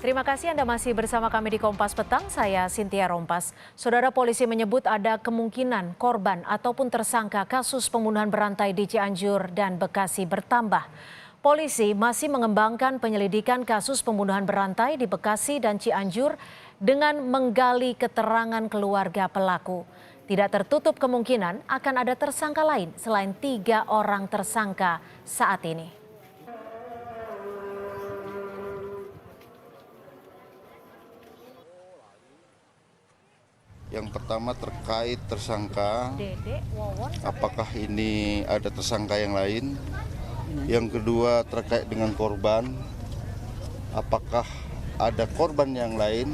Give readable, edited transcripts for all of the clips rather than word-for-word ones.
Terima kasih Anda masih bersama kami di Kompas Petang, saya Cynthia Rompas. Saudara, polisi menyebut ada kemungkinan korban ataupun tersangka kasus pembunuhan berantai di Cianjur dan Bekasi bertambah. Polisi masih mengembangkan penyelidikan kasus pembunuhan berantai di Bekasi dan Cianjur dengan menggali keterangan keluarga pelaku. Tidak tertutup kemungkinan akan ada tersangka lain selain 3 orang tersangka saat ini. Yang pertama terkait tersangka, apakah ini ada tersangka yang lain? Yang kedua terkait dengan korban, apakah ada korban yang lain?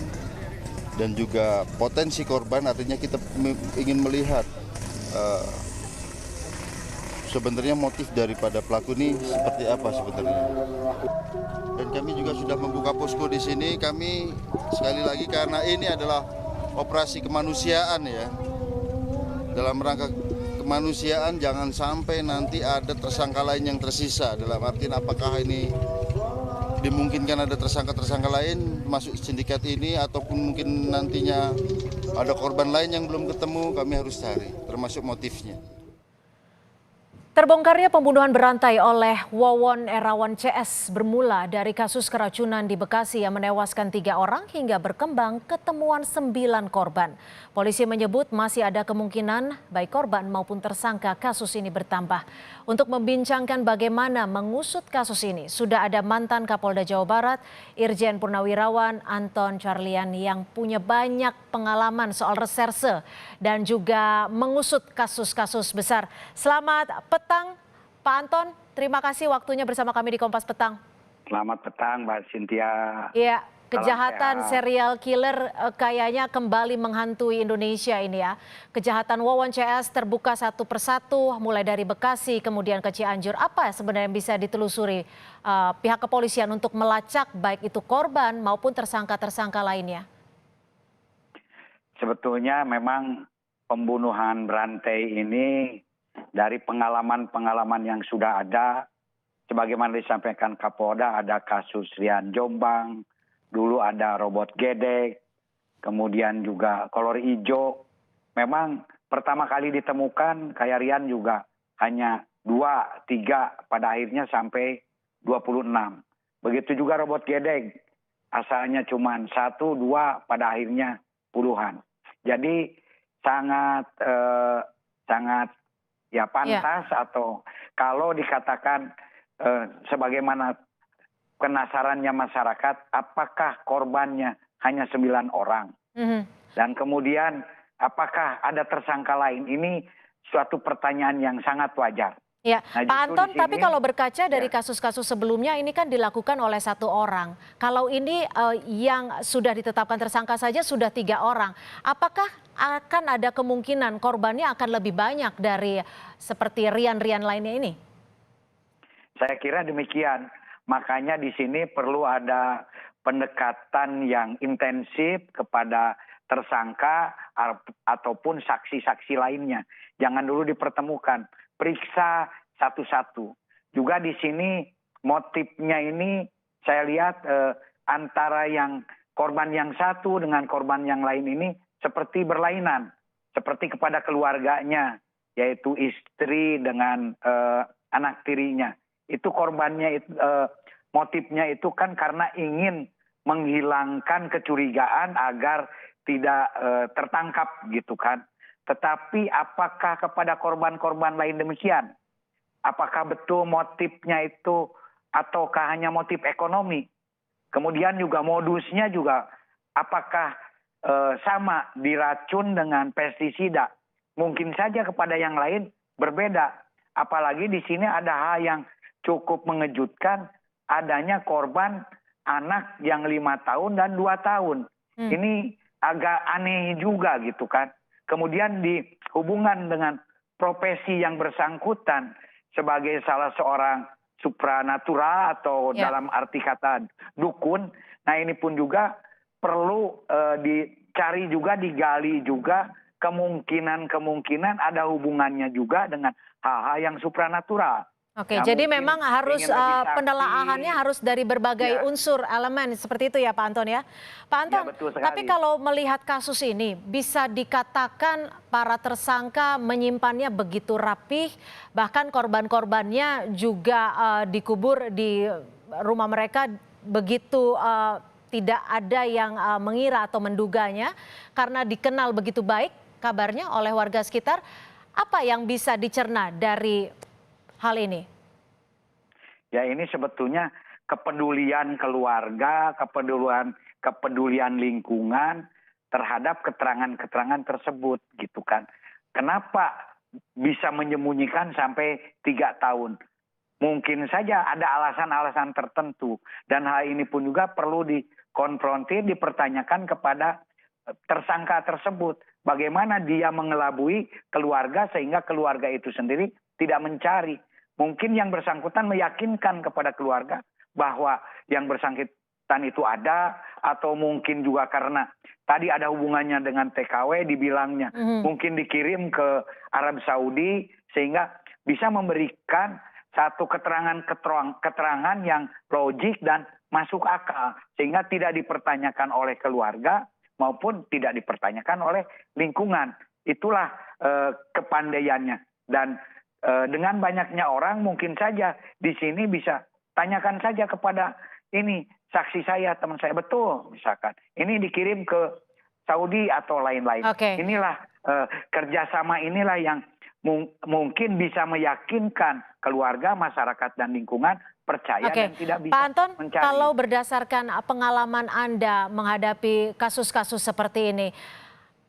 Dan juga potensi korban, artinya kita ingin melihat sebenarnya motif daripada pelaku ini seperti apa sebenarnya. Dan kami juga sudah membuka posko di sini. Kami sekali lagi karena ini adalah operasi kemanusiaan ya. Dalam rangka kemanusiaan jangan sampai nanti ada tersangka lain yang tersisa. Dalam artian apakah ini dimungkinkan ada tersangka-tersangka lain masuk sindikat ini ataupun mungkin nantinya ada korban lain yang belum ketemu, kami harus cari termasuk motifnya. Terbongkarnya pembunuhan berantai oleh Wawon Erawan CS bermula dari kasus keracunan di Bekasi yang menewaskan 3 orang hingga berkembang ketemuan 9 korban. Polisi menyebut masih ada kemungkinan baik korban maupun tersangka kasus ini bertambah. Untuk membincangkan bagaimana mengusut kasus ini, sudah ada mantan Kapolda Jawa Barat, Irjen Purnawirawan Anton Carlyan yang punya banyak pengalaman soal reserse dan juga mengusut kasus-kasus besar. Selamat petang, Pak Anton. Terima kasih waktunya bersama kami di Kompas Petang. Selamat petang, Mbak Cynthia. Iya, kejahatan serial killer kayaknya kembali menghantui Indonesia ini ya. Kejahatan Wawon CS terbuka satu persatu, mulai dari Bekasi kemudian ke Cianjur. Apa sebenarnya yang bisa ditelusuri pihak kepolisian untuk melacak baik itu korban maupun tersangka-tersangka lainnya? Sebetulnya memang pembunuhan berantai ini dari pengalaman-pengalaman yang sudah ada, sebagaimana disampaikan Kapolda, ada kasus Rian Jombang, dulu ada robot gedek, kemudian juga kolor hijau. Memang pertama kali ditemukan kayak Rian juga hanya 2, 3, pada akhirnya sampai 26. Begitu juga robot gedek, asalnya cuma 1, 2, pada akhirnya puluhan. Jadi sangat ya pantas atau kalau dikatakan sebagaimana penasarannya masyarakat, apakah korbannya hanya 9 orang? Dan kemudian apakah ada tersangka lain? Ini suatu pertanyaan yang sangat wajar. Ya, Nah, Pak Anton, sini, tapi kalau berkaca dari kasus-kasus sebelumnya ini kan dilakukan oleh 1 orang. Kalau ini yang sudah ditetapkan tersangka saja sudah 3 orang. Apakah akan ada kemungkinan korbannya akan lebih banyak dari seperti Rian-Rian lainnya ini? Saya kira demikian. Makanya di sini perlu ada pendekatan yang intensif kepada tersangka ataupun saksi-saksi lainnya. Jangan dulu dipertemukan, periksa satu-satu. Juga di sini motifnya ini saya lihat antara yang korban yang satu dengan korban yang lain ini seperti berlainan. Seperti kepada keluarganya, yaitu istri dengan anak tirinya. Itu korbannya, motifnya itu kan karena ingin menghilangkan kecurigaan agar tidak tertangkap gitu kan. Tetapi apakah kepada korban-korban lain demikian? Apakah betul motifnya itu ataukah hanya motif ekonomi? Kemudian juga modusnya juga apakah sama diracun dengan pestisida? Mungkin saja kepada yang lain berbeda. Apalagi di sini ada hal yang cukup mengejutkan, adanya korban anak yang 5 tahun dan 2 tahun. Ini agak aneh juga gitu kan. Kemudian dihubungan dengan profesi yang bersangkutan sebagai salah seorang supranatural atau dalam arti kata dukun. Nah ini pun juga perlu dicari juga, digali juga kemungkinan-kemungkinan ada hubungannya juga dengan hal-hal yang supranatural. Oke, Ya jadi mungkin memang harus ingin lebih penelaahannya sakti. harus dari berbagai Ya, unsur elemen seperti itu ya Pak Anton ya. Pak ya Anton, betul tapi sekali. kalau melihat kasus ini bisa dikatakan para tersangka menyimpannya begitu rapih, bahkan korban-korbannya juga dikubur di rumah mereka begitu tidak ada yang mengira atau menduganya karena dikenal begitu baik kabarnya oleh warga sekitar. Apa yang bisa dicerna dari hal ini? Ya ini sebetulnya kepedulian keluarga, kepedulian lingkungan terhadap keterangan-keterangan tersebut gitu kan. Kenapa bisa menyembunyikan sampai 3 tahun? Mungkin saja ada alasan-alasan tertentu dan hal ini pun juga perlu dikonfrontir, dipertanyakan kepada tersangka tersebut. Bagaimana dia mengelabui keluarga sehingga keluarga itu sendiri tidak mencari. Mungkin yang bersangkutan meyakinkan kepada keluarga bahwa yang bersangkutan itu ada, atau mungkin juga karena tadi ada hubungannya dengan TKW dibilangnya. Mungkin dikirim ke Arab Saudi sehingga bisa memberikan satu keterangan yang logik dan masuk akal sehingga tidak dipertanyakan oleh keluarga maupun tidak dipertanyakan oleh lingkungan. Itulah kepandaiannya. Dan dengan banyaknya orang mungkin saja di sini bisa tanyakan saja kepada ini saksi saya, teman saya, betul misalkan ini dikirim ke Saudi atau lain-lain. Inilah kerjasama inilah yang mungkin bisa meyakinkan keluarga, masyarakat dan lingkungan percaya dan tidak bisa Pak Anton, mencari. kalau berdasarkan pengalaman Anda menghadapi kasus-kasus seperti ini,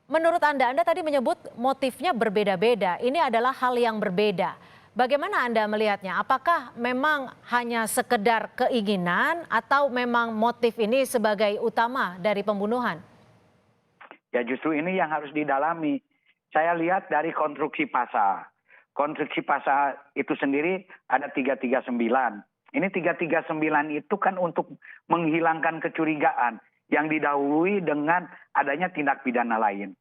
menurut Anda tadi menyebut motifnya berbeda-beda. Ini adalah hal yang berbeda. Bagaimana Anda melihatnya? Apakah memang hanya sekedar keinginan atau memang motif ini sebagai utama dari pembunuhan? Ya justru ini yang harus didalami. Saya lihat dari konstruksi pasal. Konstruksi pasal itu sendiri ada 339. Ini 339 itu kan untuk menghilangkan kecurigaan yang didahului dengan adanya tindak pidana lain.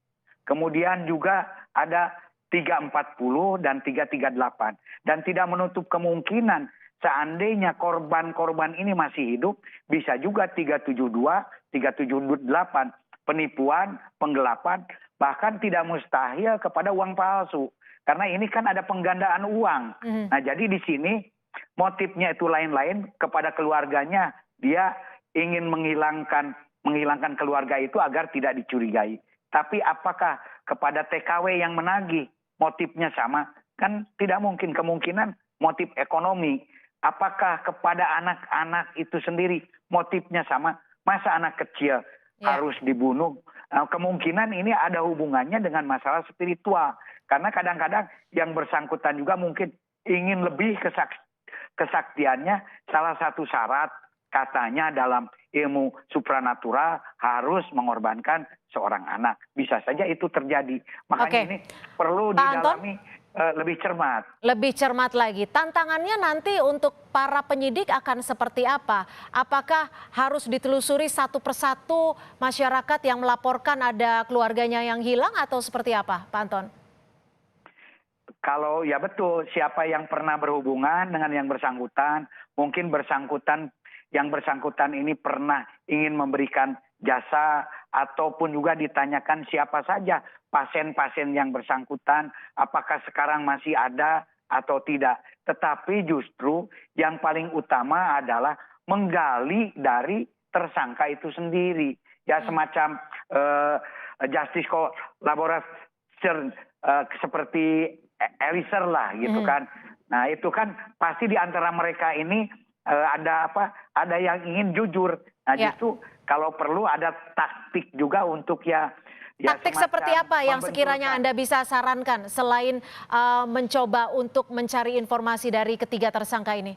Kemudian juga ada 340 dan 338. Dan tidak menutup kemungkinan seandainya korban-korban ini masih hidup, bisa juga 372, 378, penipuan, penggelapan, bahkan tidak mustahil kepada uang palsu. Karena ini kan ada penggandaan uang. Nah jadi di sini motifnya itu lain-lain, kepada keluarganya dia ingin menghilangkan keluarga itu agar tidak dicurigai. Tapi apakah kepada TKW yang menagih motifnya sama? Kan tidak mungkin, kemungkinan motif ekonomi. Apakah kepada anak-anak itu sendiri motifnya sama? Masa anak kecil harus dibunuh? Kemungkinan ini ada hubungannya dengan masalah spiritual. Karena kadang-kadang yang bersangkutan juga mungkin ingin lebih kesaktiannya. Salah satu syarat katanya dalam ilmu supranatural harus mengorbankan seorang anak. Bisa saja itu terjadi. Makanya ini perlu didalami lebih cermat. Lebih cermat lagi. Tantangannya nanti untuk para penyidik akan seperti apa? Apakah harus ditelusuri satu persatu masyarakat yang melaporkan ada keluarganya yang hilang atau seperti apa, Pak Anton? Kalau ya betul, siapa yang pernah berhubungan dengan yang bersangkutan, mungkin yang bersangkutan ini pernah ingin memberikan jasa, ataupun juga ditanyakan siapa saja pasien-pasien yang bersangkutan, apakah sekarang masih ada atau tidak. Tetapi justru yang paling utama adalah menggali dari tersangka itu sendiri. Ya semacam justice collaboration seperti Eliezer lah gitu kan. Nah itu kan pasti di antara mereka ini ada yang ingin jujur. Nah justru kalau perlu ada taktik juga untuk taktik seperti apa yang sekiranya Anda bisa sarankan selain mencoba untuk mencari informasi dari ketiga tersangka ini?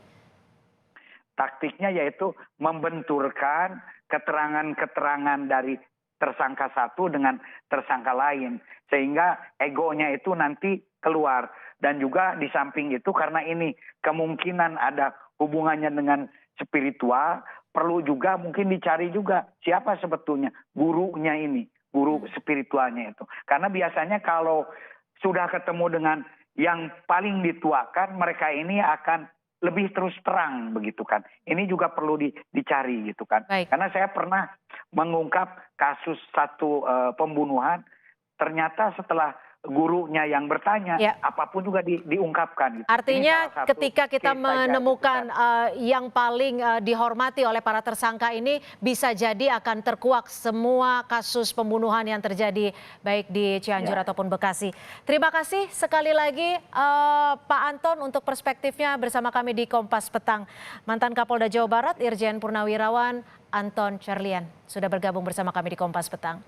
Taktiknya yaitu membenturkan keterangan-keterangan dari tersangka satu dengan tersangka lain. Sehingga egonya itu nanti keluar. Dan juga di samping itu karena ini kemungkinan ada hubungannya dengan spiritual, perlu juga mungkin dicari juga siapa sebetulnya gurunya ini, guru spiritualnya itu. Karena biasanya kalau sudah ketemu dengan yang paling dituakan, mereka ini akan lebih terus terang begitu kan. Ini juga perlu dicari gitu kan. Baik. Karena saya pernah mengungkap kasus satu pembunuhan, ternyata setelah gurunya yang bertanya, Ya. apapun juga diungkapkan. Gitu. Artinya Ini salah satu ketika kita case saja, menemukan gitu kan. yang paling dihormati oleh para tersangka ini bisa jadi akan terkuak semua kasus pembunuhan yang terjadi baik di Cianjur Ya. ataupun Bekasi. Terima kasih sekali lagi Pak Anton untuk perspektifnya bersama kami di Kompas Petang. Mantan Kapolda Jawa Barat Irjen Purnawirawan Anton Carlyan sudah bergabung bersama kami di Kompas Petang.